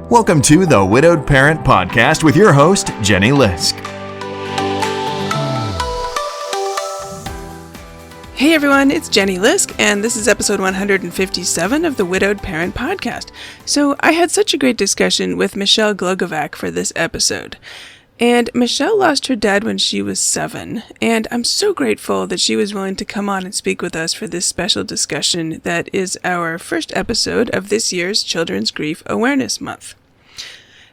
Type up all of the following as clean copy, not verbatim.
Welcome to the Widowed Parent Podcast with your host, Jenny Lisk. Hey everyone, it's Jenny Lisk, and this is episode 157 of the Widowed Parent Podcast. So I had such a great discussion with Michelle Glogovac for this episode. And Michelle lost her dad when she was 7, and I'm so grateful that she was willing to come on and speak with us for this special discussion that is our first episode of this year's Children's Grief Awareness Month.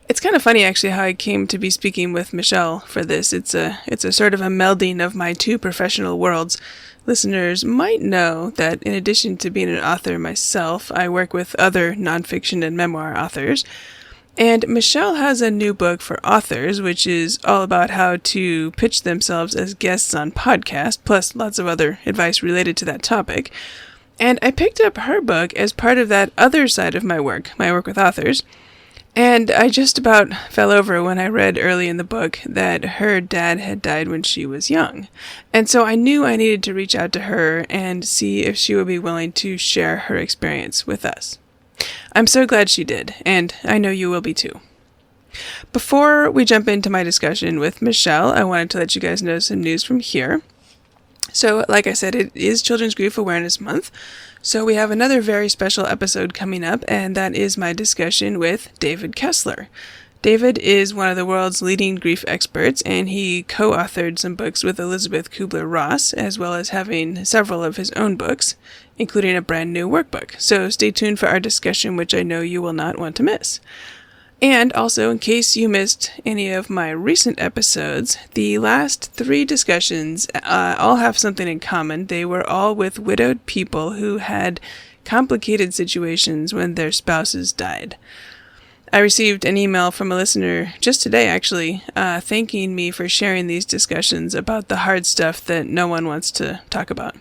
It's kind of funny actually how I came to be speaking with Michelle for this. It's a sort of a melding of my two professional worlds. Listeners might know that in addition to being an author myself, I work with other nonfiction and memoir authors. And Michelle has a new book for authors, which is all about how to pitch themselves as guests on podcasts, plus lots of other advice related to that topic. And I picked up her book as part of that other side of my work with authors. And I just about fell over when I read early in the book that her dad had died when she was young. And so I knew I needed to reach out to her and see if she would be willing to share her experience with us. I'm so glad she did, and I know you will be too. Before we jump into my discussion with Michelle, I wanted to let you guys know some news from here. So, like I said, it is Children's Grief Awareness Month, so we have another very special episode coming up, and that is my discussion with David Kessler. David is one of the world's leading grief experts, and he co-authored some books with Elizabeth Kubler-Ross, as well as having several of his own books, including a brand new workbook. So stay tuned for our discussion, which I know you will not want to miss. And also, in case you missed any of my recent episodes, the last 3 discussions all have something in common. They were all with widowed people who had complicated situations when their spouses died. I received an email from a listener just today, actually, thanking me for sharing these discussions about the hard stuff that no one wants to talk about.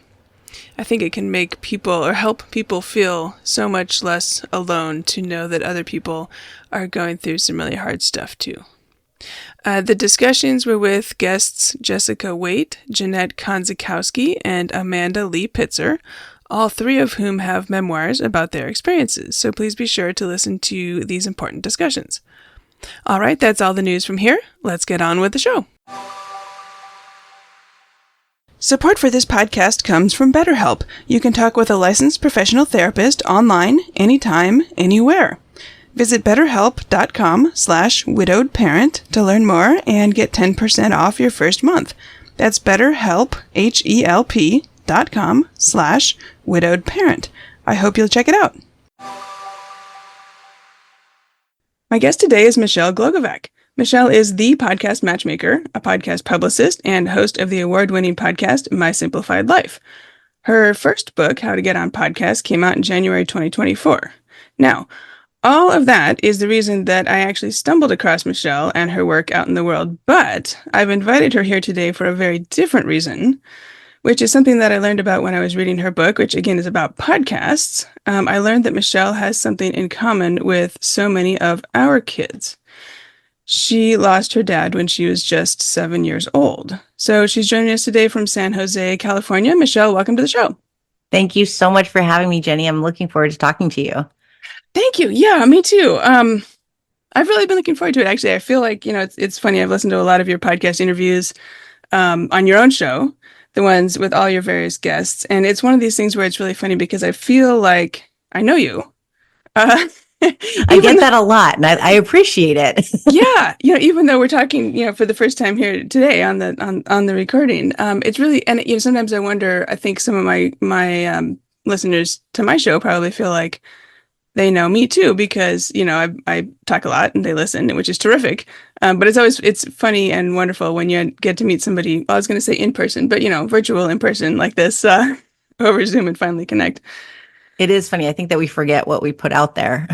I think it can make people or help people feel so much less alone to know that other people are going through some really hard stuff too. The discussions were with guests Jessica Waite, Jeanette Konzakowski, and Amanda Lee Pitzer, all 3 of whom have memoirs about their experiences, so please be sure to listen to these important discussions. All right, that's all the news from here. Let's get on with the show. Support for this podcast comes from BetterHelp. You can talk with a licensed professional therapist online, anytime, anywhere. Visit betterhelp.com/widowedparent to learn more and get 10% off your first month. That's BetterHelp, HELP.com/widowedparent. I hope you'll check it out. My guest today is Michelle Glogovac. Michelle is the podcast matchmaker, a podcast publicist, and host of the award-winning podcast, My Simplified Life. Her first book, How to Get on Podcasts, came out in January 2024. Now, all of that is the reason that I actually stumbled across Michelle and her work out in the world, but I've invited her here today for a very different reason, which is something that I learned about when I was reading her book, which again is about podcasts. I learned that Michelle has something in common with so many of our kids. She lost her dad when she was just 7 years old. So she's joining us today from San Jose, California. Michelle, welcome to the show. Thank you so much for having me, Jenny. I'm looking forward to talking to you. Thank you. Yeah, me too. I've really been looking forward to it. Actually, I feel like, it's funny. I've listened to a lot of your podcast interviews on your own show, the ones with all your various guests. And it's one of these things where it's really funny because I feel like I know you. I get that a lot, and I appreciate it. Yeah, even though we're talking, for the first time here today on the recording, it's really, and sometimes I wonder. I think some of my listeners to my show probably feel like they know me too because I talk a lot and they listen, which is terrific. But it's funny and wonderful when you get to meet somebody. Well, I was going to say in person, but virtual in person like this over Zoom and finally connect. It is funny. I think that we forget what we put out there.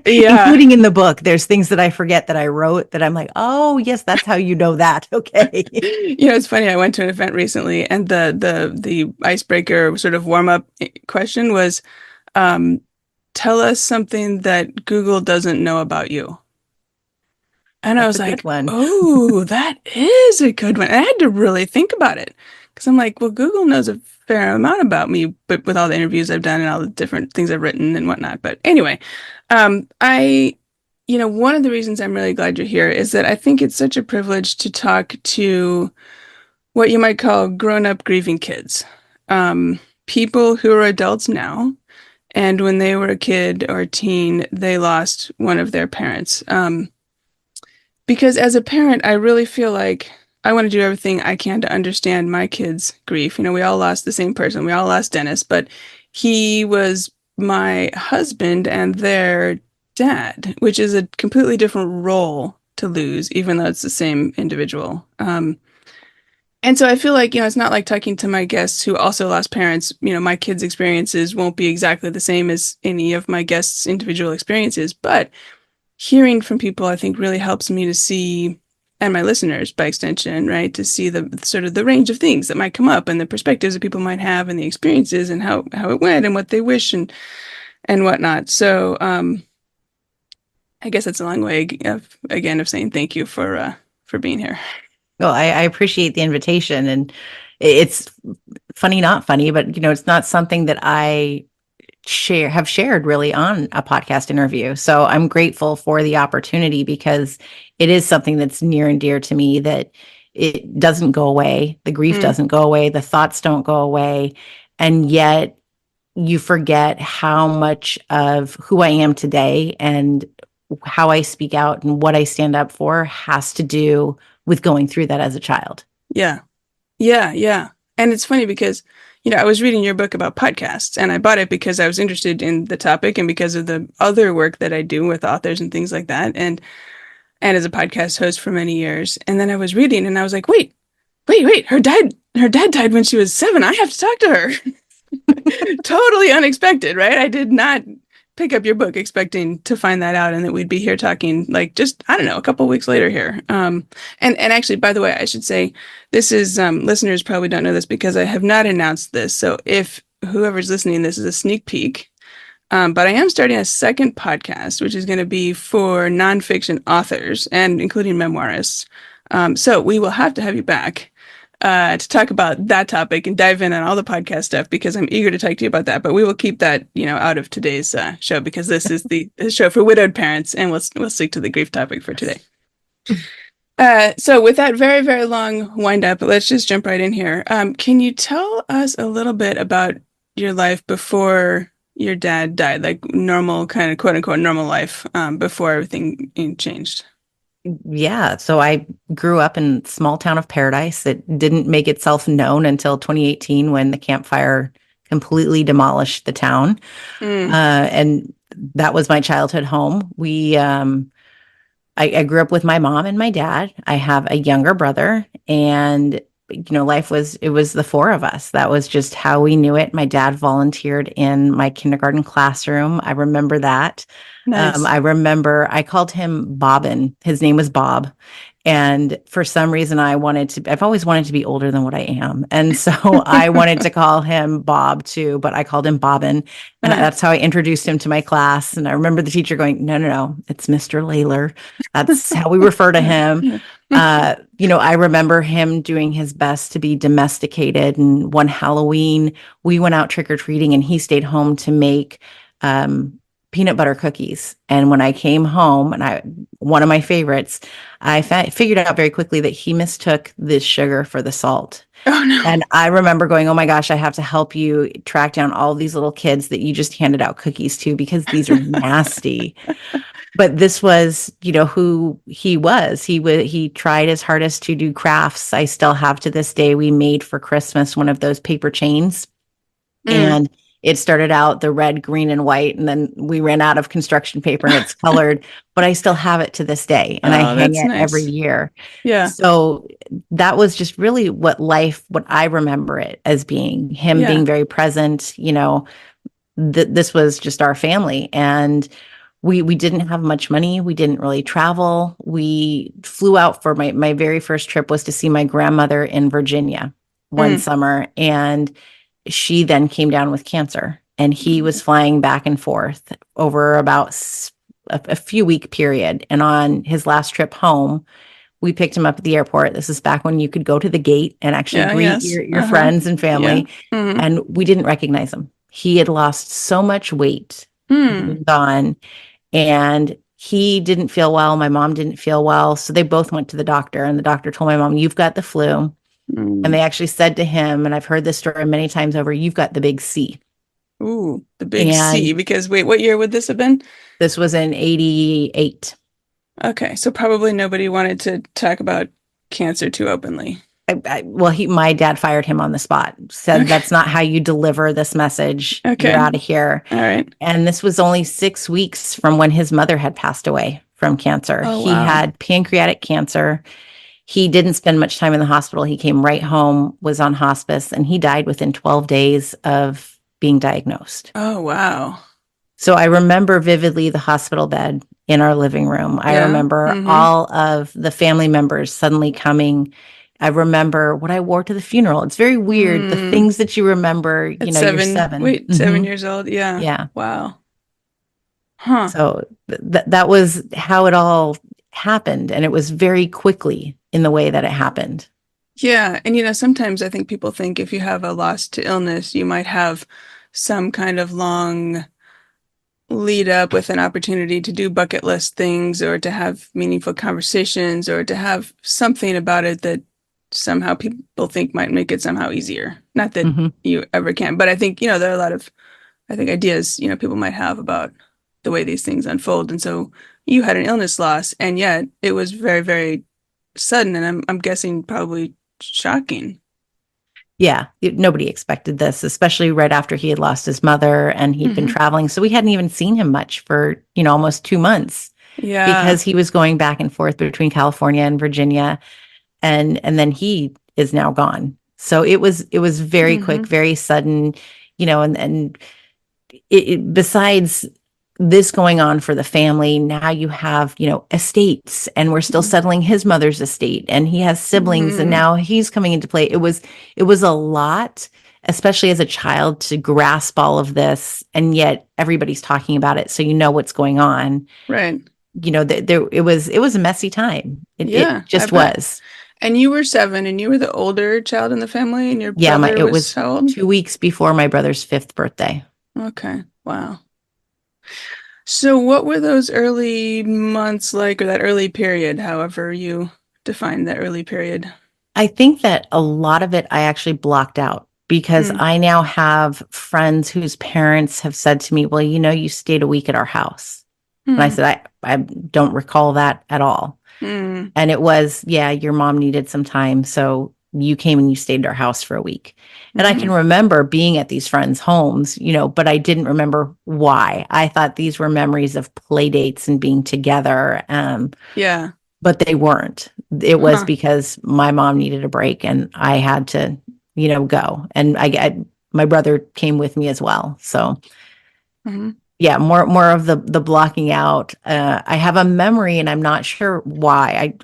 Yeah. Including in the book. There's things that I forget that I wrote that I'm like, oh, yes, that's how you know that. Okay. It's funny. I went to an event recently and the icebreaker sort of warm-up question was, tell us something that Google doesn't know about you. And I was like, oh, that is a good one. And I had to really think about it because I'm like, well, Google knows a fair amount about me, but with all the interviews I've done and all the different things I've written and whatnot. But anyway, I one of the reasons I'm really glad you're here is that I think it's such a privilege to talk to what you might call grown-up grieving kids. People who are adults now, and when they were a kid or a teen, they lost one of their parents. Because as a parent, I really feel like I want to do everything I can to understand my kids' grief. We all lost the same person. We all lost Dennis, but he was my husband and their dad, which is a completely different role to lose, even though it's the same individual. And so I feel like, it's not like talking to my guests who also lost parents. My kids' experiences won't be exactly the same as any of my guests' individual experiences, but hearing from people, I think, really helps me to see, and my listeners by extension, right, to see the sort of the range of things that might come up and the perspectives that people might have and the experiences and how it went and what they wish and whatnot. So I guess that's a long way of saying thank you for being here. Well, I appreciate the invitation, and it's funny, not funny, but it's not something that I have shared really on a podcast interview. So I'm grateful for the opportunity because it is something that's near and dear to me, that it doesn't go away. The grief doesn't go away. The thoughts don't go away. And yet you forget how much of who I am today and how I speak out and what I stand up for has to do with going through that as a child. Yeah. Yeah. Yeah. And it's funny because, I was reading your book about podcasts, and I bought it because I was interested in the topic and because of the other work that I do with authors and things like that. And as a podcast host for many years. And then I was reading and I was like, wait, her dad died when she was 7. I have to talk to her. Totally unexpected, right? I did not pick up your book expecting to find that out and that we'd be here talking like just, I don't know, a couple of weeks later here. And actually, by the way, I should say this is, listeners probably don't know this because I have not announced this. So if whoever's listening, this is a sneak peek. But I am starting a second podcast, which is going to be for nonfiction authors and including memoirists. So we will have to have you back to talk about that topic and dive in on all the podcast stuff because I'm eager to talk to you about that. But we will keep that, out of today's show because this is the show for widowed parents, and we'll stick to the grief topic for today. So with that very, very long wind up, let's just jump right in here. Can you tell us a little bit about your life before your dad died, like normal kind of quote unquote normal life before everything changed? Yeah. So I grew up in small town of Paradise. It didn't make itself known until 2018 when the Camp Fire completely demolished the town. And that was my childhood home. I grew up with my mom and my dad. I have a younger brother, and it was the 4 of us. That was just how we knew it. My dad volunteered in my kindergarten classroom. I remember that. Nice. I remember I called him Bobbin. His name was Bob. And for some reason, I've always wanted to be older than what I am. And so I wanted to call him Bob too, but I called him Bobbin. And that's how I introduced him to my class. And I remember the teacher going, no, it's Mr. Layler. That's how we refer to him. I remember him doing his best to be domesticated. And one Halloween, we went out trick-or-treating and he stayed home to make peanut butter cookies. And when I came home, and one of my favorites, I figured out very quickly that he mistook the sugar for the salt. Oh, no. And I remember going, oh my gosh, I have to help you track down all these little kids that you just handed out cookies to because these are nasty. But this was, who he was. He tried his hardest to do crafts. I still have to this day. We made for Christmas one of those paper chains. And it started out the red, green, and white, and then we ran out of construction paper and it's colored, but I still have it to this day, and I hang it every year. Yeah. So that was just really what I remember it as being, him being very present. This was just our family, and we didn't have much money. We didn't really travel. We flew out for my very first trip was to see my grandmother in Virginia one summer, and she then came down with cancer, and he was flying back and forth over about a few week period. And on his last trip home, we picked him up at the airport. This is back when you could go to the gate and actually greet your friends and family. Yeah. And we didn't recognize him. He had lost so much weight, gone, and he didn't feel well. My mom didn't feel well. So they both went to the doctor, and the doctor told my mom, "You've got the flu." And Mm. they actually said to him, and I've heard this story many times over, "You've got the big C." Ooh, the big C. And Because wait, what year would this have been? this was in 88. Okay, so probably nobody wanted to talk about cancer too openly. Well, my dad fired him on the spot, said, Okay. "That's not how you deliver this message. You're Okay. out of here." All right. And this was only 6 weeks from when his mother had passed away from cancer. Oh, He wow. had pancreatic cancer. He didn't spend much time in the hospital. He came right home, was on hospice, and he died within 12 days of being diagnosed. Oh, wow. So I remember vividly the hospital bed in our living room. I Yeah. remember Mm-hmm. all of the family members suddenly coming. I remember what I wore to the funeral. It's very weird. The Mm. things that you remember, At you're seven, 7. wait, 7 years old? Yeah. Yeah. Wow. Huh. So that was how it all happened. And it was very quickly in the way that it happened. Yeah. And, sometimes I think people think if you have a loss to illness, you might have some kind of long lead up with an opportunity to do bucket list things or to have meaningful conversations or to have something about it that somehow people think might make it somehow easier. Not that Hmm. you ever can, but I think, there are a lot of, I think, ideas, people might have about the way these things unfold. And so you had an illness loss, and yet it was very, very sudden, and I'm guessing probably shocking. Yeah, nobody expected this, especially right after he had lost his mother and he'd been Hmm. traveling. So we hadn't even seen him much for, almost 2 months Yeah. because he was going back and forth between California and Virginia. And then he is now gone. So it was very quick, Hmm. very sudden, and besides this going on for the family, now you have, estates, and we're still settling his mother's estate, and he has siblings, and Hmm. now he's coming into play. It was a lot, especially as a child, to grasp all of this, and yet everybody's talking about it, so you know what's going on. Right. It was a messy time. It Yeah, I just bet. was. And you were 7, and you were the older child in the family, and your Yeah, brother it was was how old? 2 weeks before my brother's 5th birthday. Okay. Wow. So what were those early months like, or that early period, however you define that early period? I think that a lot of it I actually blocked out because Mm. I now have friends whose parents have said to me, "Well, you stayed a week at our house." And I Mm. said, I don't recall that at all. Mm. And it was, yeah, your mom needed some time. So you came and you stayed at our house for a week. And I can Hmm. remember being at these friends' homes, but I didn't remember why. I thought these were memories of play dates and being together. Yeah. But they weren't. It was Huh. because my mom needed a break and I had to, go. And my brother came with me as well. So Hmm. yeah, more of the blocking out. I have a memory, and I'm not sure why.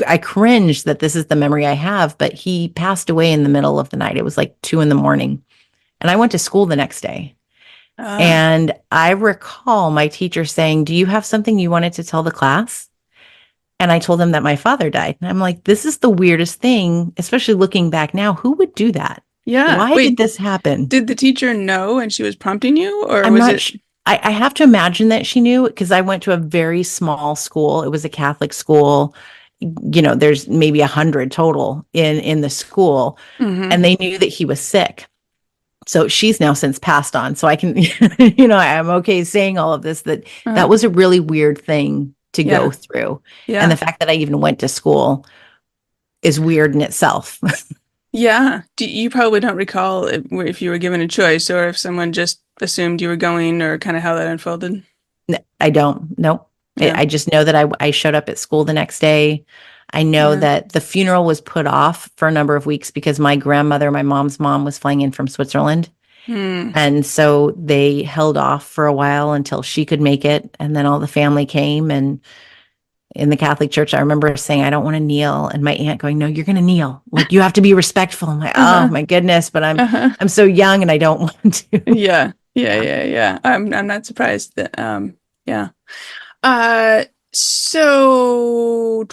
I cringe that this is the memory I have, but he passed away in the middle of the night. It was like 2 a.m, and I went to school the next day. Ah. And I recall my teacher saying, "Do you have something you wanted to tell the class?" And I told him that my father died. And I'm like, this is the weirdest thing, especially looking back now. Who would do that? Yeah. Why did Wait, this happen? did the teacher know and she was prompting you, or I'm was not it? sh- I have to imagine that she knew because I went to a very small school. It was a Catholic school. There's maybe 100 total in the school, Hmm. and they knew that he was sick. So she's now since passed on. So I can, I'm okay saying all of this, that Uh, was a really weird thing to go yeah. through. And the Yeah. fact that I even went to school is weird in itself. Yeah. You probably don't recall if you were given a choice or if someone just assumed you were going or kind of how that unfolded. I don't. Nope. Yeah. I just know that I showed up at school the next day. I know Yeah. that the funeral was put off for a number of weeks because my grandmother, my mom's mom, was flying in from Switzerland. Hmm. And so they held off for a while until she could make it. And then all the family came. And in the Catholic Church, I remember saying, "I don't want to kneel." And my aunt going, "No, you're going to kneel. Like, you have to be respectful." I'm like, oh Uh-huh. my goodness, but I'm Uh-huh. I'm so young and I don't want to. Yeah. Yeah. Yeah. Yeah. Yeah. I'm not surprised that yeah. Uh so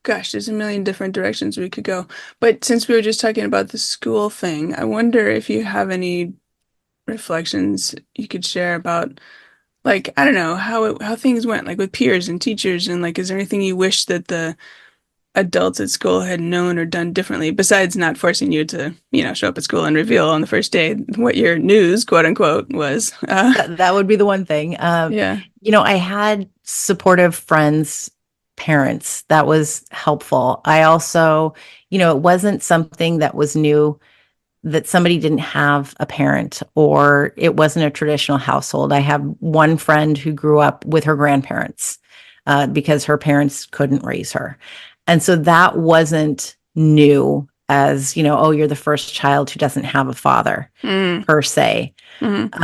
gosh, there's a million different directions we could go. But since we were just talking about the school thing, I wonder if you have any reflections you could share about like, I don't know, how things went, like with peers and teachers, and like, is there anything you wish that the adults at school had known or done differently besides not forcing you to, show up at school and reveal on the first day what your news, quote unquote, was? That would be the one thing. Yeah. I had supportive friends, parents. That was helpful. I also, it wasn't something that was new that somebody didn't have a parent or it wasn't a traditional household. I have one friend who grew up with her grandparents because her parents couldn't raise her. And so that wasn't new as, oh, you're the first child who doesn't have a father Mm. per se. Mm-hmm.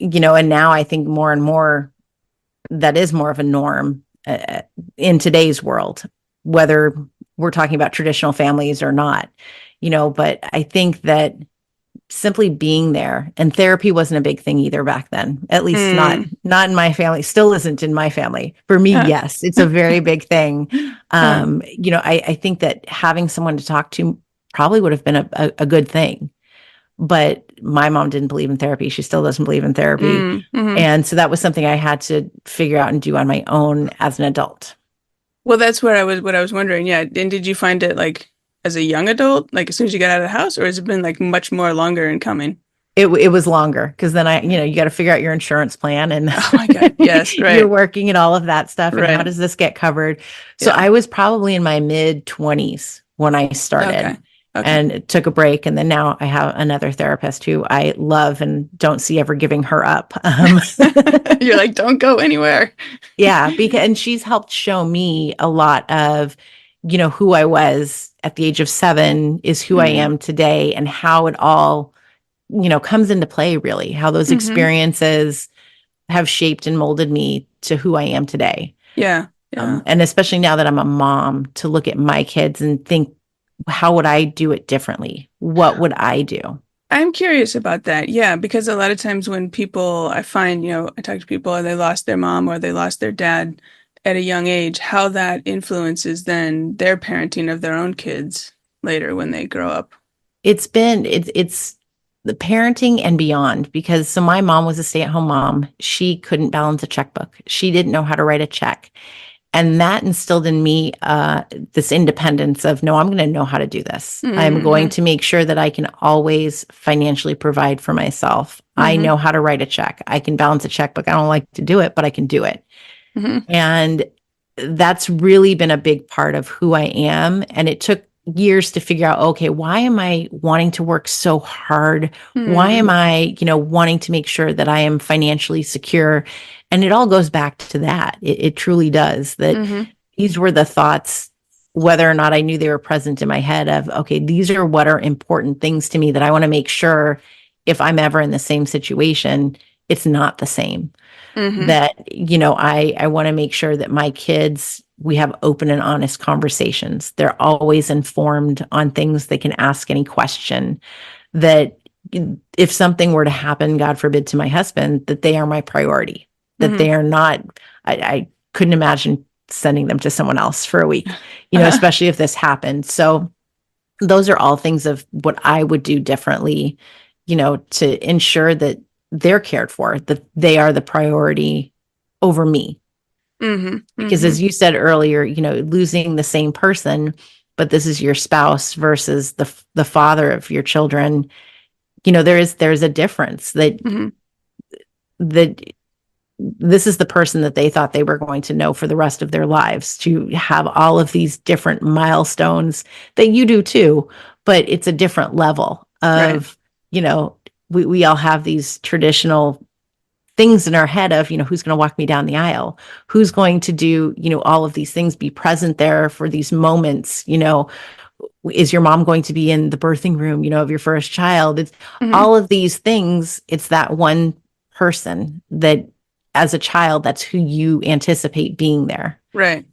And now I think more and more that is more of a norm in today's world, whether we're talking about traditional families or not, but I think that simply being there, and therapy wasn't a big thing either back then, at least not in my family, still isn't in my family. For me, yes, it's a very big thing. I think that having someone to talk to probably would have been a good thing. But my mom didn't believe in therapy. She still doesn't believe in therapy. Mm-hmm. And so that was something I had to figure out and do on my own as an adult. Well, that's what I was wondering. Yeah. And did you find it like as a young adult, like as soon as you got out of the house, or has it been like much more longer in coming? It was longer because then you got to figure out your insurance plan and Oh my God. Yes. Right. you're working and all of that stuff. And Right. how does this get covered? So Yeah. I was probably in my mid-20s when I started. Okay. And took a break. And then now I have another therapist who I love and don't see ever giving her up. You're like, don't go anywhere. Yeah, and she's helped show me a lot of, who I was at the age of 7 is who I am today and how it all, comes into play really, how those experiences have shaped and molded me to who I am today. Yeah. Yeah. And especially now that I'm a mom, to look at my kids and think, how would I do it differently? What would I do? I'm curious about that. Yeah, because a lot of times when people, I find, I talk to people and they lost their mom or they lost their dad at a young age, how that influences then their parenting of their own kids later when they grow up. It's the parenting and beyond, because so my mom was a stay-at-home mom. She couldn't balance a checkbook. She didn't know how to write a check. And that instilled in me this independence of, no, I'm going to know how to do this. I'm going to make sure that I can always financially provide for myself. I know how to write a check. I can balance a checkbook. I don't like to do it, but I can do it. And that's really been a big part of who I am. And it took years to figure out, okay, why am I wanting to work so hard? Why am I, wanting to make sure that I am financially secure? And it all goes back to that. It truly does. That these were the thoughts, whether or not I knew they were present in my head of, okay, these are what are important things to me that I want to make sure if I'm ever in the same situation, it's not the same. That, I want to make sure that my kids, we have open and honest conversations. They're always informed on things. They can ask any question. That if something were to happen, God forbid, to my husband, that they are my priority. That they are not, I couldn't imagine sending them to someone else for a week, especially if this happened. So those are all things of what I would do differently, to ensure that they're cared for, that they are the priority over me. Because as you said earlier, losing the same person, but this is your spouse versus the father of your children, there's a difference that this is the person that they thought they were going to know for the rest of their lives, to have all of these different milestones that you do too, but it's a different level of, we all have these traditional things in our head of, who's going to walk me down the aisle, who's going to do, all of these things, be present there for these moments, is your mom going to be in the birthing room, of your first child? It's all of these things. It's that one person that as a child, that's who you anticipate being there. Right.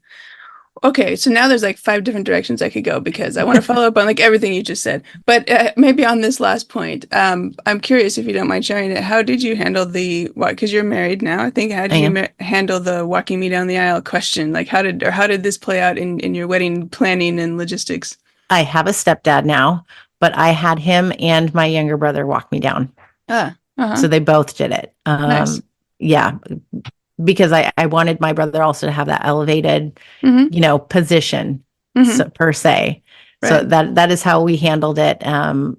Okay, so now there's like 5 different directions I could go because I want to follow up on like everything you just said. But maybe on this last point, I'm curious if you don't mind sharing it. How did you handle because you're married now, I think. How did you handle the walking me down the aisle question? Like how did this play out in your wedding planning and logistics? I have a stepdad now, but I had him and my younger brother walk me down. So they both did it. Nice. Yeah, because I wanted my brother also to have that elevated, Mm-hmm. position, Mm-hmm. per se. So Right. that is how we handled it. And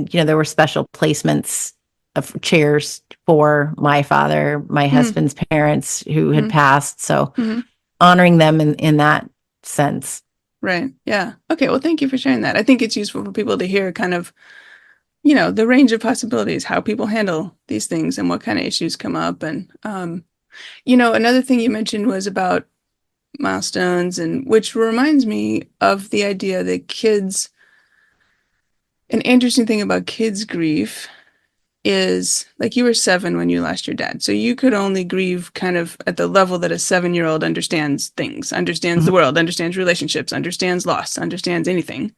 there were special placements of chairs for my father, my husband's parents who had Mm-hmm. passed. So Mm-hmm. honoring them in that sense. Right. Yeah. Okay. Well, thank you for sharing that. I think it's useful for people to hear kind of, the range of possibilities, how people handle these things and what kind of issues come up. And, another thing you mentioned was about milestones, and which reminds me of the idea that an interesting thing about kids' grief is like you were 7 when you lost your dad. So you could only grieve kind of at the level that a 7-year-old understands things, understands the Mhm. world, understands relationships, understands loss, understands anything.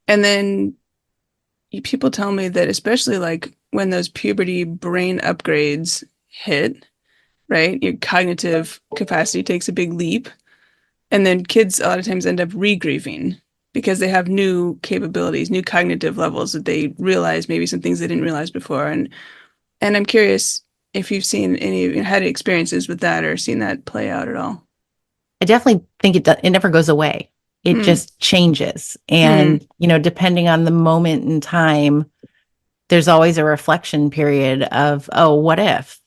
And then people tell me that especially like when those puberty brain upgrades hit, right? Your cognitive capacity takes a big leap. And then kids a lot of times end up re-grieving because they have new capabilities, new cognitive levels that they realize maybe some things they didn't realize before. And I'm curious if you've seen had experiences with that or seen that play out at all. I definitely think it never goes away. It Mm, just changes. mm, And, depending on the moment in time, there's always a reflection period of, oh, what if?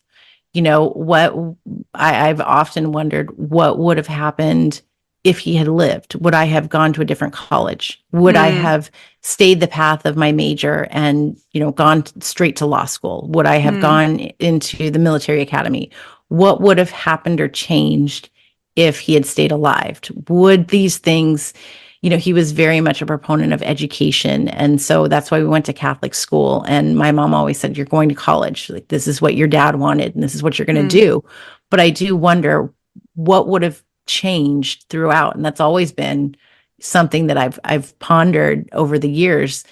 What I've often wondered what would have happened if he had lived. Would I have gone to a different college? Would I mm, have stayed the path of my major and, gone straight to law school? Would I have mm, gone into the military academy? What would have happened or changed if he had stayed alive? Would these things, he was very much a proponent of education. And so that's why we went to Catholic school. And my mom always said, you're going to college. Like, this is what your dad wanted, and this is what you're going to mm. do. But I do wonder what would have changed throughout. And that's always been something that I've pondered over the years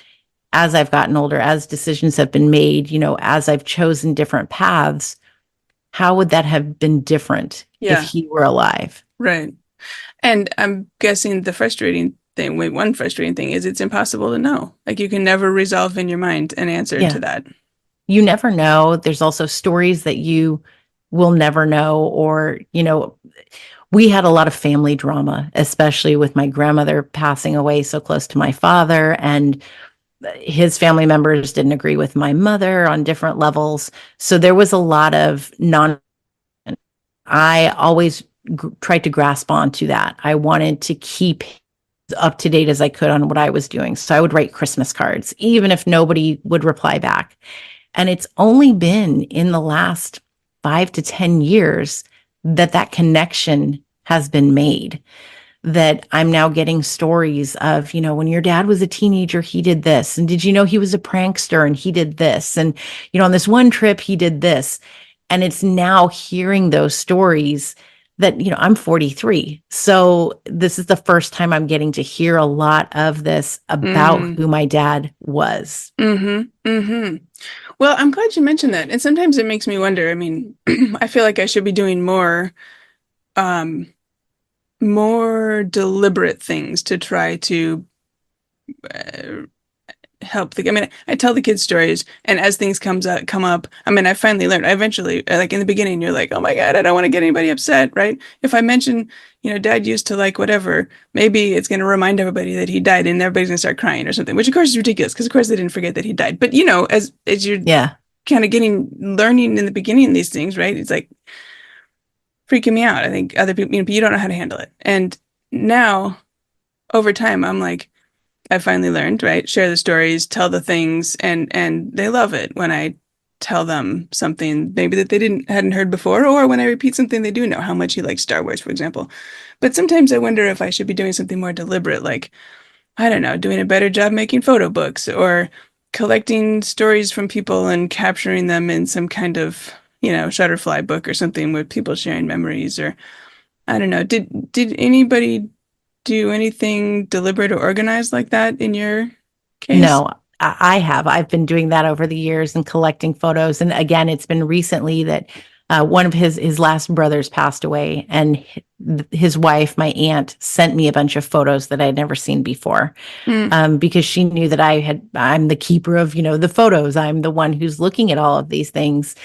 as I've gotten older, as decisions have been made, as I've chosen different paths. How would that have been different if Yeah, he were alive? right. And I'm guessing one frustrating thing is it's impossible to know. Like you can never resolve in your mind an answer to Yeah. that. You never know. There's also stories that you will never know. Or, we had a lot of family drama, especially with my grandmother passing away so close to my father. And his family members didn't agree with my mother on different levels. So there was a lot of I always tried to grasp onto that. I wanted to keep up to date as I could on what I was doing. So I would write Christmas cards, even if nobody would reply back. And it's only been in the last 5 to 10 years that connection has been made. That I'm now getting stories of, when your dad was a teenager, he did this. And did you know he was a prankster and he did this? And, on this one trip, he did this. And it's now hearing those stories that, I'm 43. So this is the first time I'm getting to hear a lot of this about Mm, who my dad was. mm-hmm. Mm-hmm. Well, I'm glad you mentioned that. And sometimes it makes me wonder. I mean, I feel like I should be doing um, more deliberate things to try to uh, help I mean, I tell the kids stories, and as things come up, I mean, I finally learned. I eventually, like in the beginning, you're like, oh my God, I don't want to get anybody upset, right? If I mention, Dad used to like whatever, maybe it's going to remind everybody that he died, and everybody's going to start crying or something. Which of course is ridiculous, because of course they didn't forget that he died. But as you're Yeah. kind of learning in the beginning these things, right? It's like freaking me out. I think other people, you don't know how to handle it, and now over time, I'm like. I finally learned, right? Share the stories, tell the things, and they love it when I tell them something maybe that they hadn't heard before, or when I repeat something they do know, how much he likes Star Wars, for example. But sometimes I wonder if I should be doing something more deliberate, like, I don't know, doing a better job making photo books or collecting stories from people and capturing them in some kind of, Shutterfly book or something with people sharing memories, or I don't know. Did anybody do anything deliberate or organized like that in your case? No, I have. I've been doing that over the years and collecting photos. And again, it's been recently that one of his last brothers passed away, and his wife, my aunt, sent me a bunch of photos that I had never seen before, Mm, because she knew that I'm the keeper of, the photos. I'm the one who's looking at all of these things.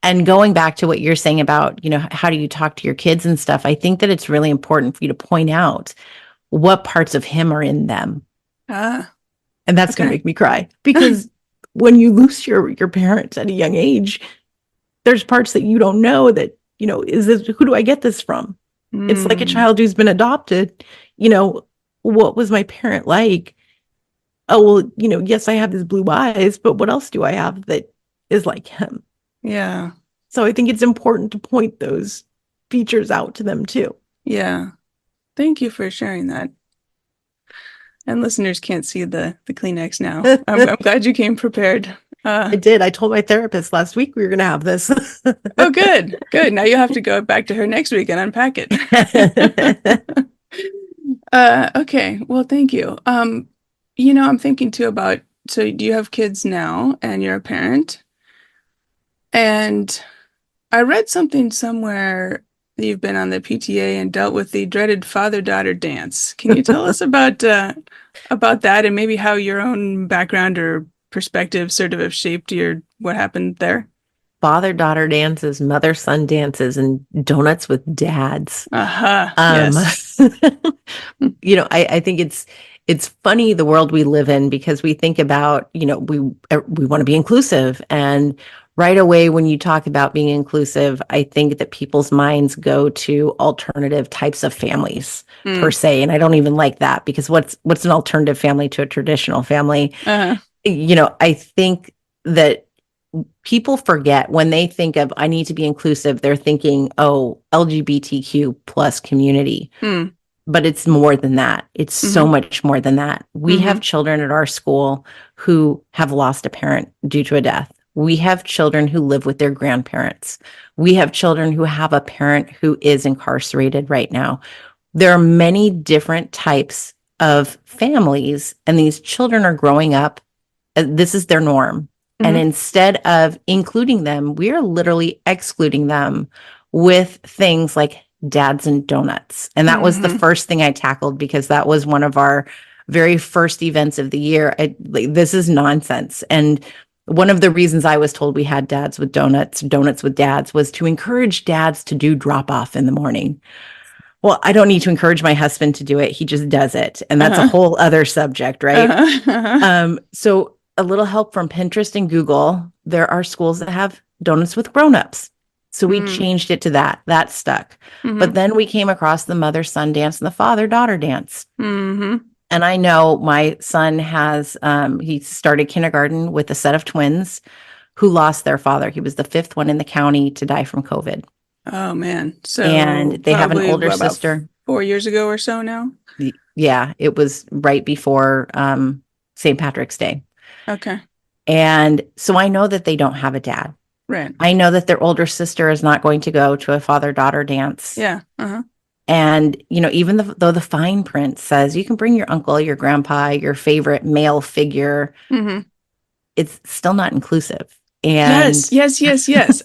And going back to what you're saying about, how do you talk to your kids and stuff? I think that it's really important for you to point out what parts of him are in them. And that's going to make me cry, because when you lose your parents at a young age, there's parts that you don't know that, who do I get this from? It's like a child who's been adopted. What was my parent like? Oh, well, yes, I have his blue eyes, but what else do I have that is like him? Yeah. So I think it's important to point those features out to them too. Yeah. Thank you for sharing that. And listeners can't see the Kleenex now. I'm glad you came prepared. I did. I told my therapist last week we were going to have this. Oh, good. Good. Now you have to go back to her next week and unpack it. Okay. Well, thank you. I'm thinking too about, so do you have kids now and you're a parent? And I read something somewhere that you've been on the PTA and dealt with the dreaded father-daughter dance. Can you tell us about that, and maybe how your own background or perspective sort of have shaped what happened there? Father-daughter dances, mother-son dances, and donuts with dads. Yes. I think it's funny, the world we live in, because we think about, we want to be inclusive, and right away when you talk about being inclusive, I think that people's minds go to alternative types of families per se, and I don't even like that, because what's an alternative family to a traditional family? I think that people forget, when they think of I need to be inclusive, they're thinking, oh, LGBTQ plus community. But it's more than that. It's so much more than that. We have children at our school who have lost a parent due to a death. We have children who live with their grandparents. We have children who have a parent who is incarcerated right now. There are many different types of families, and these children are growing up. This is their norm. And instead of including them, we are literally excluding them with things like dads and donuts. And that was the first thing I tackled, because that was one of our very first events of the year. This is nonsense. And one of the reasons I was told we had donuts with dads, was to encourage dads to do drop off in the morning. Well, I don't need to encourage my husband to do it. He just does it. And that's a whole other subject, right? So a little help from Pinterest and Google. There are schools that have donuts with grown-ups. So we changed it to that. That stuck. But then we came across the mother-son dance and the father-daughter dance. And I know my son has, he started kindergarten with a set of twins who lost their father. He was the fifth one in the county to die from COVID. Oh, man. So, and they have an older sister. 4 years ago or so now? Yeah, it was right before St. Patrick's Day. Okay. And so I know that they don't have a dad. Right. I know that their older sister is not going to go to a father-daughter dance. Yeah. And, even though the fine print says you can bring your uncle, your grandpa, your favorite male figure, it's still not inclusive. And yes.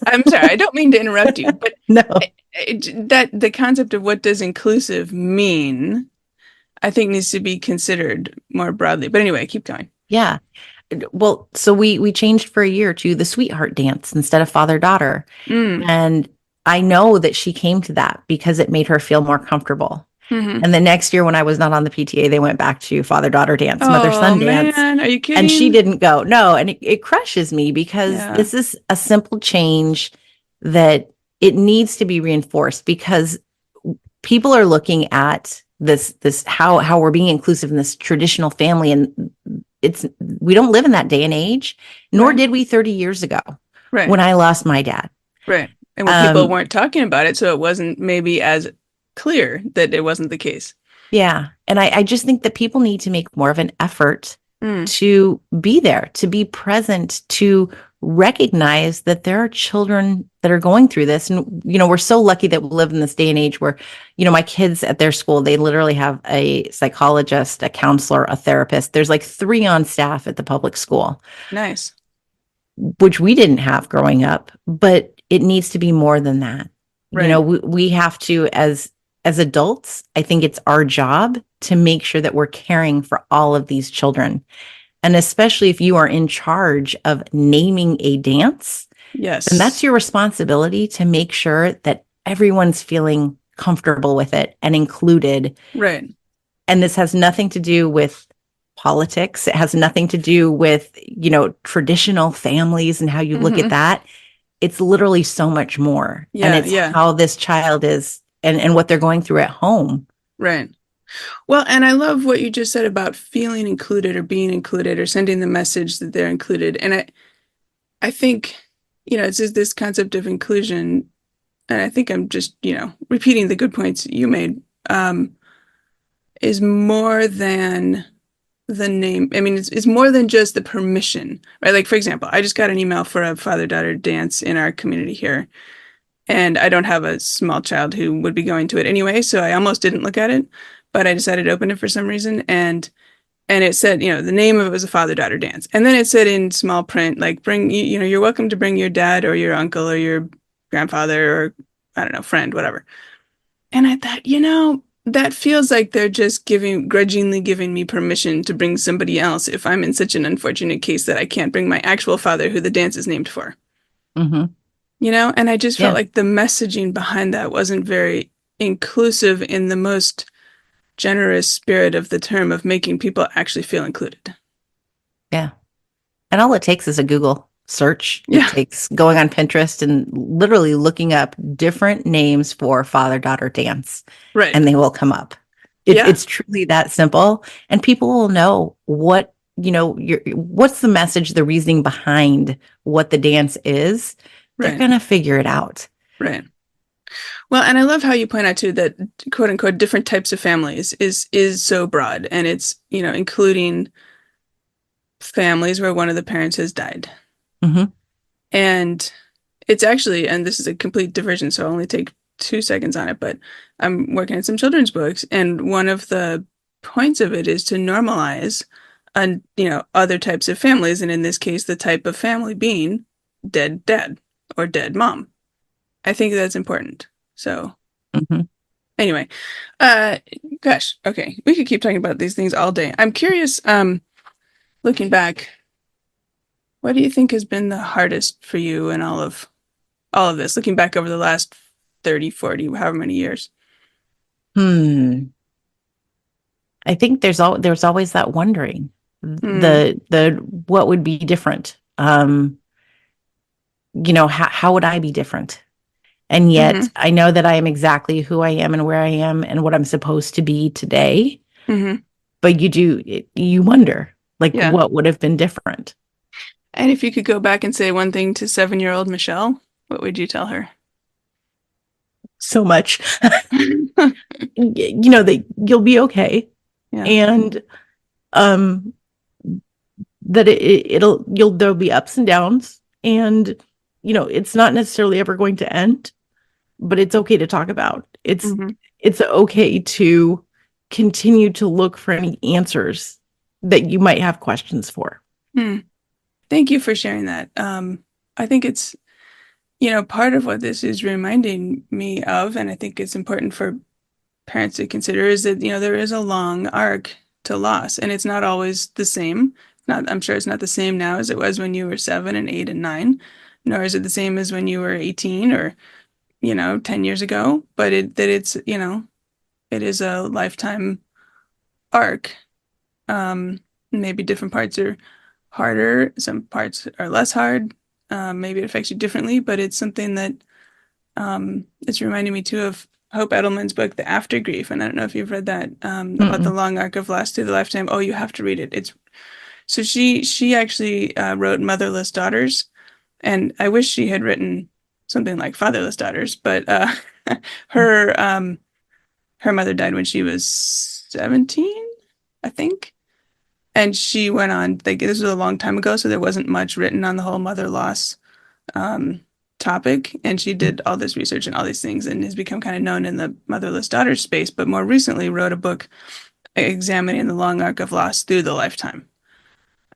I'm sorry, I don't mean to interrupt you, but no, that the concept of what does inclusive mean, I think needs to be considered more broadly. But anyway, keep going. Yeah. Well, so we changed for a year to the sweetheart dance instead of father-daughter. And I know that she came to that because it made her feel more comfortable. And the next year when I was not on the PTA, they went back to father-daughter dance, mother-son dance. Man, are you kidding? And she didn't go. No, and it crushes me, because this is a simple change that it needs to be reinforced, because people are looking at this how we're being inclusive in this traditional family, and we don't live in that day and age, nor did we 30 years ago when I lost my dad. Right. And when people weren't talking about it, so it wasn't maybe as clear that it wasn't the case. Yeah. And I just think that people need to make more of an effort to be there, to be present, to recognize that there are children that are going through this. And, we're so lucky that we live in this day and age where, my kids at their school, they literally have a psychologist, a counselor, a therapist. There's like 3 on staff at the public school. Nice. Which we didn't have growing up, but it needs to be more than that. Right. We have to, as adults, I think it's our job to make sure that we're caring for all of these children. And especially if you are in charge of naming a dance, Yes. then that's your responsibility to make sure that everyone's feeling comfortable with it and included. Right. And this has nothing to do with politics. It has nothing to do with, traditional families and how you look at Hmm. that. It's literally so much more. And Yeah. it's Yeah. how this child is and what they're going through at home. Right. Well, and I love what you just said about feeling included or being included or sending the message that they're included. And I think, it's just this concept of inclusion. And I think I'm just, repeating the good points you made, is more than the name. I mean, it's more than just the permission, right? Like, for example, I just got an email for a father-daughter dance in our community here, and I don't have a small child who would be going to it anyway, so I almost didn't look at it, but I decided to open it for some reason, and it said, the name of it was a father-daughter dance, and then it said in small print, like, bring you're welcome to bring your dad or your uncle or your grandfather or I don't know, friend, whatever. And I thought, that feels like they're just grudgingly giving me permission to bring somebody else if I'm in such an unfortunate case that I can't bring my actual father who the dance is named for. Mm-hmm. And I just felt Yeah. like the messaging behind that wasn't very inclusive in the most generous spirit of the term of making people actually feel included. Yeah. And all it takes is a Google search. It Yeah, takes going on Pinterest and literally looking up different names for father daughter dance, right. and they will come up. Yeah, It's truly that simple. And people will know what's the message, the reasoning behind what the dance is. They're right, going to figure it out. right. Well, and I love how you point out too that quote unquote different types of families is so broad and it's, including families where one of the parents has died. Hmm. And it's actually, and this is a complete diversion, so I'll only take 2 seconds on it, but I'm working on some children's books, and one of the points of it is to normalize, other types of families, and in this case, the type of family being dead dad or dead mom. I think that's important. So Hmm. anyway, uh, gosh, okay, we could keep talking about these things all day. I'm curious, looking back, what do you think has been the hardest for you in all of this, looking back over the last 30, 40, however many years? I think there's always that wondering, Hmm. the what would be different. How would I be different? And Mm-hmm. yet I know that I am exactly who I am and where I am and what I'm supposed to be today. Mm-hmm. But you wonder, like, Yeah. what would have been different? And if you could go back and say one thing to 7-year-old Michelle, what would you tell her? So much, that you'll be okay. Yeah. And um, that there'll be ups and downs. And, it's not necessarily ever going to end, but it's okay to talk about. Mm-hmm. It's okay to continue to look for any answers that you might have questions for. Hmm. Thank you for sharing that. I think it's, part of what this is reminding me of, and I think it's important for parents to consider is that, there is a long arc to loss and it's not always the same. Not, I'm sure it's not the same now as it was when you were 7 and 8 and 9, nor is it the same as when you were 18 or, 10 years ago, but it is a lifetime arc. Maybe different parts are harder, some parts are less hard. Maybe it affects you differently, but it's something that it's reminding me too of Hope Edelman's book, The After Grief. And I don't know if you've read that, about the Mm-mm. long arc of loss through the lifetime. Oh, you have to read it. It's so she actually wrote Motherless Daughters, and I wish she had written something like Fatherless Daughters, but her her mother died when she was 17, I think. And she went on, like, this was a long time ago, so there wasn't much written on the whole mother loss um, topic. And she did all this research and all these things and has become kind of known in the motherless daughter space, but more recently wrote a book examining the long arc of loss through the lifetime.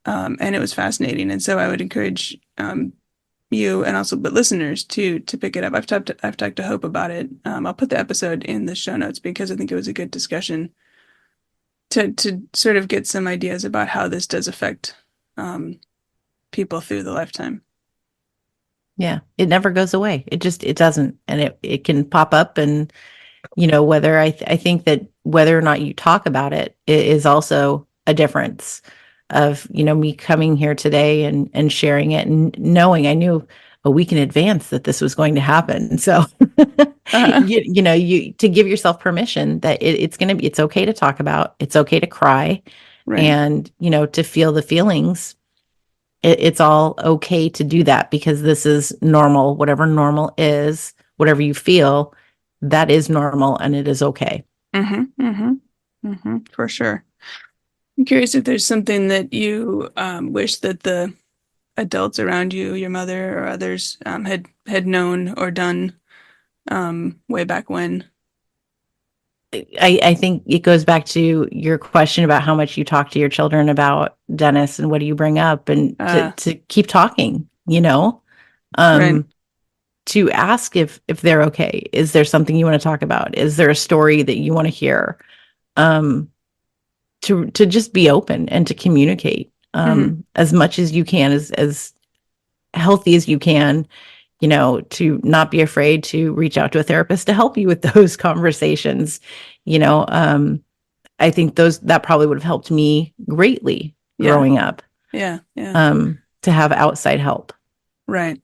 And it was fascinating. And so I would encourage you and also but listeners to pick it up. I've talked to Hope about it. I'll put the episode in the show notes because I think it was a good discussion to sort of get some ideas about how this does affect um, people through the lifetime. Yeah. It never goes away. It doesn't. And it can pop up. And, whether I think that whether or not you talk about it is also a difference of, me coming here today and sharing it and knowing I knew a week in advance that this was going to happen. So, Uh-huh. you to give yourself permission that it's okay to talk about, it's okay to cry Right. and, to feel the feelings. It's all okay to do that because this is normal. Whatever normal is, whatever you feel, that is normal and it is okay. Mm-hmm. Mm-hmm. Mm-hmm. For sure. I'm curious if there's something that you wish that the adults around you, your mother or others, had known or done way back when. I think it goes back to your question about how much you talk to your children about Dennis and what do you bring up and Uh, to keep talking, right. um, to ask if they're okay. Is there something you want to talk about? Is there a story that you want to hear? Um, to just be open and to communicate Mm-hmm. as much as you can, as healthy as you can, to not be afraid to reach out to a therapist to help you with those conversations. you know um I think that probably would have helped me greatly Yeah. growing up, Yeah. Yeah. to have outside help. Right.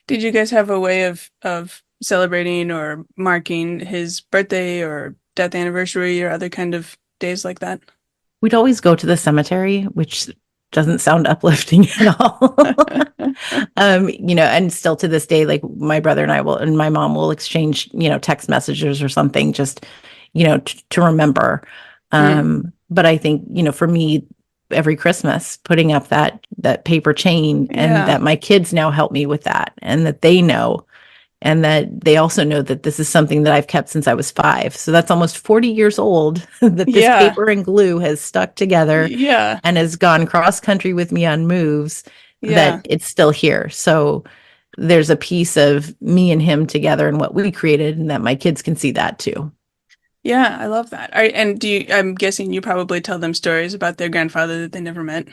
Did you guys have a way of celebrating or marking his birthday or death anniversary or other kind of days like that? We'd always go to the cemetery, which doesn't sound uplifting at all. And still to this day, like my brother and I will, and my mom will exchange, text messages or something just, to remember. Mm. But I think, for me, every Christmas, putting up that paper chain and Yeah. that my kids now help me with that and that they know and that they also know that this is something that I've kept since I was 5. So that's almost 40 years old that this Yeah. paper and glue has stuck together Yeah. and has gone cross country with me on moves, that Yeah. it's still here. So there's a piece of me and him together and what we created, and that my kids can see that too. Yeah, I love that. And I'm guessing you probably tell them stories about their grandfather that they never met.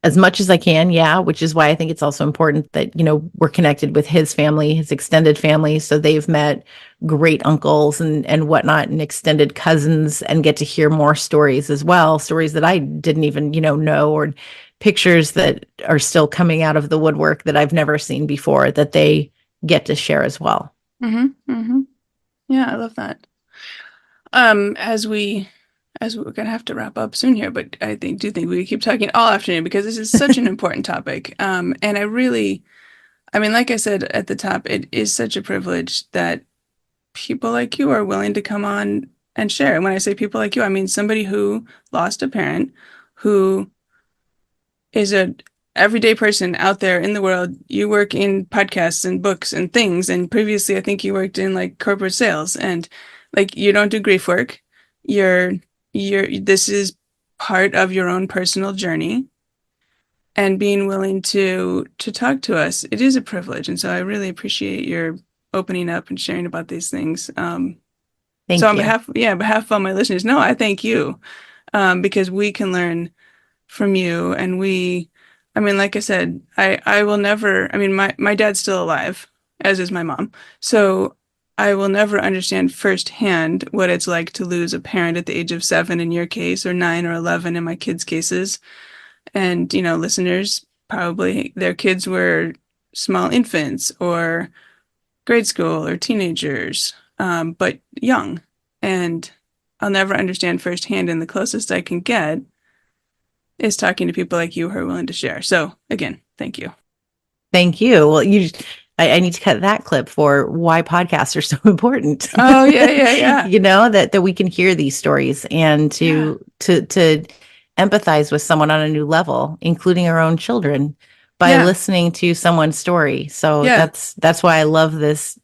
As much as I can, yeah, which is why I think it's also important that, we're connected with his family, his extended family. So they've met great uncles and whatnot and extended cousins and get to hear more stories as well. Stories that I didn't even, know, or pictures that are still coming out of the woodwork that I've never seen before that they get to share as well. Mm-hmm. Mm-hmm. Yeah, I love that. As we're gonna have to wrap up soon here, but do think we could keep talking all afternoon because this is such an important topic. And I mean, like I said at the top, it is such a privilege that people like you are willing to come on and share. And when I say people like you, I mean somebody who lost a parent, who is a everyday person out there in the world. You work in podcasts and books and things, and previously I think you worked in like corporate sales, and like you don't do grief work. You're this is part of your own personal journey, and being willing to talk to us, it is a privilege. And so I really appreciate your opening up and sharing about these things. So Thank you. on behalf of all my listeners, no, I thank you, because we can learn from you, and I mean, like I said, I will never, I mean, my dad's still alive, as is my mom, so I will never understand firsthand what it's like to lose a parent at the age of 7 in your case, or 9 or 11 in my kids' cases. And listeners, probably their kids were small infants or grade school or teenagers, but young. And I'll never understand firsthand, and the closest I can get is talking to people like you who are willing to share. So again, thank you. Thank you. Well, I need to cut that clip for why podcasts are so important. Oh yeah, yeah, yeah. That we can hear these stories and Yeah. to empathize with someone on a new level, including our own children, by Yeah. listening to someone's story. So Yeah. that's why I love this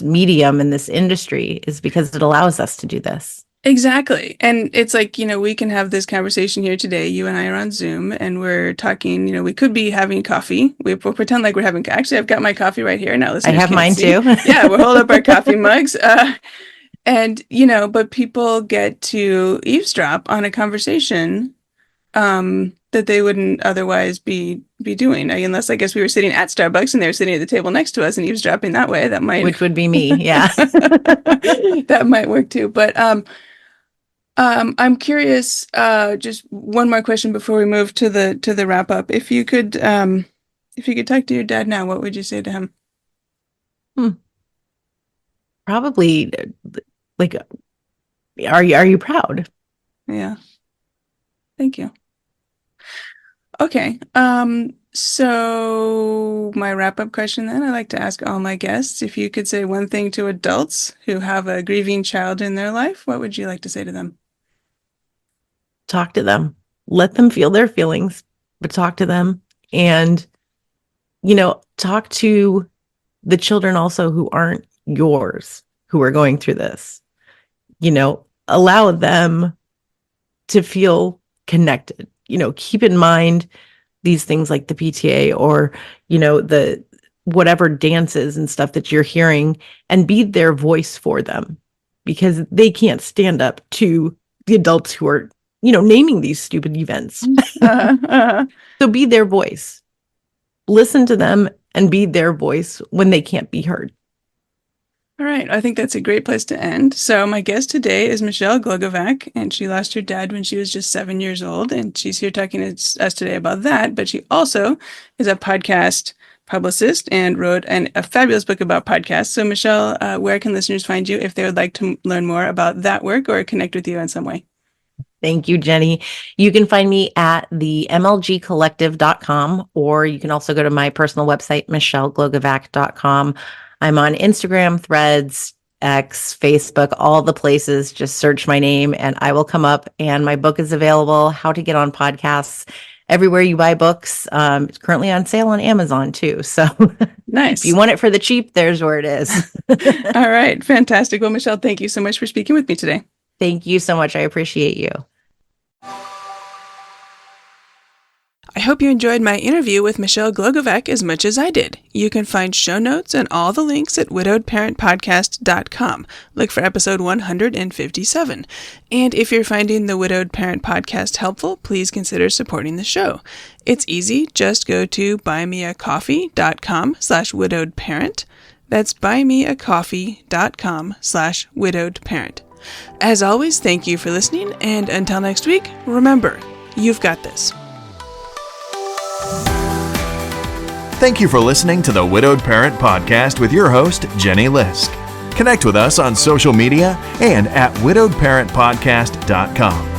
medium and this industry, is because it allows us to do this. Exactly. And it's like, we can have this conversation here today. You and I are on Zoom and we're talking, we could be having coffee. We'll pretend like we're having, actually, I've got my coffee right here. Now I listeners have can't mine see. too. Yeah, we'll hold up our coffee mugs. And, but people get to eavesdrop on a conversation, that they wouldn't otherwise be doing. Unless I guess we were sitting at Starbucks and they were sitting at the table next to us and eavesdropping that way. That might, which would be me. Yeah. that might work too. But I'm curious. Just one more question before we move to the wrap up. If you could talk to your dad now, what would you say to him? Probably like, are you proud? Yeah. Thank you. Okay. So my wrap-up question then, I like to ask all my guests, if you could say one thing to adults who have a grieving child in their life, what would you like to say to them? Talk to them. Let them feel their feelings, but talk to them. And, talk to the children also who aren't yours, who are going through this. Allow them to feel connected. Keep in mind these things like the PTA or, the whatever dances and stuff that you're hearing, and be their voice for them, because they can't stand up to the adults who are, naming these stupid events. So be their voice. Listen to them and be their voice when they can't be heard. All right. I think that's a great place to end. So my guest today is Michelle Glogovac, and she lost her dad when she was just 7 years old. And she's here talking to us today about that. But she also is a podcast publicist and wrote a fabulous book about podcasts. So Michelle, where can listeners find you if they would like to learn more about that work or connect with you in some way? Thank you, Jenny. You can find me at the mlgcollective.com, or you can also go to my personal website, michelleglogovac.com. I'm on Instagram, Threads, X, Facebook, all the places. Just search my name and I will come up. And my book is available, How to Get on Podcasts, everywhere you buy books. It's currently on sale on Amazon too. So nice. If you want it for the cheap, there's where it is. All right. Fantastic. Well, Michelle, thank you so much for speaking with me today. Thank you so much. I appreciate you. I hope you enjoyed my interview with Michelle Glogovac as much as I did. You can find show notes and all the links at widowedparentpodcast.com. Look for episode 157. And if you're finding the Widowed Parent Podcast helpful, please consider supporting the show. It's easy. Just go to buymeacoffee.com/widowedparent. That's buymeacoffee.com/widowedparent. As always, thank you for listening. And until next week, remember, you've got this. Thank you for listening to the Widowed Parent Podcast with your host, Jenny Lisk. Connect with us on social media and at widowedparentpodcast.com.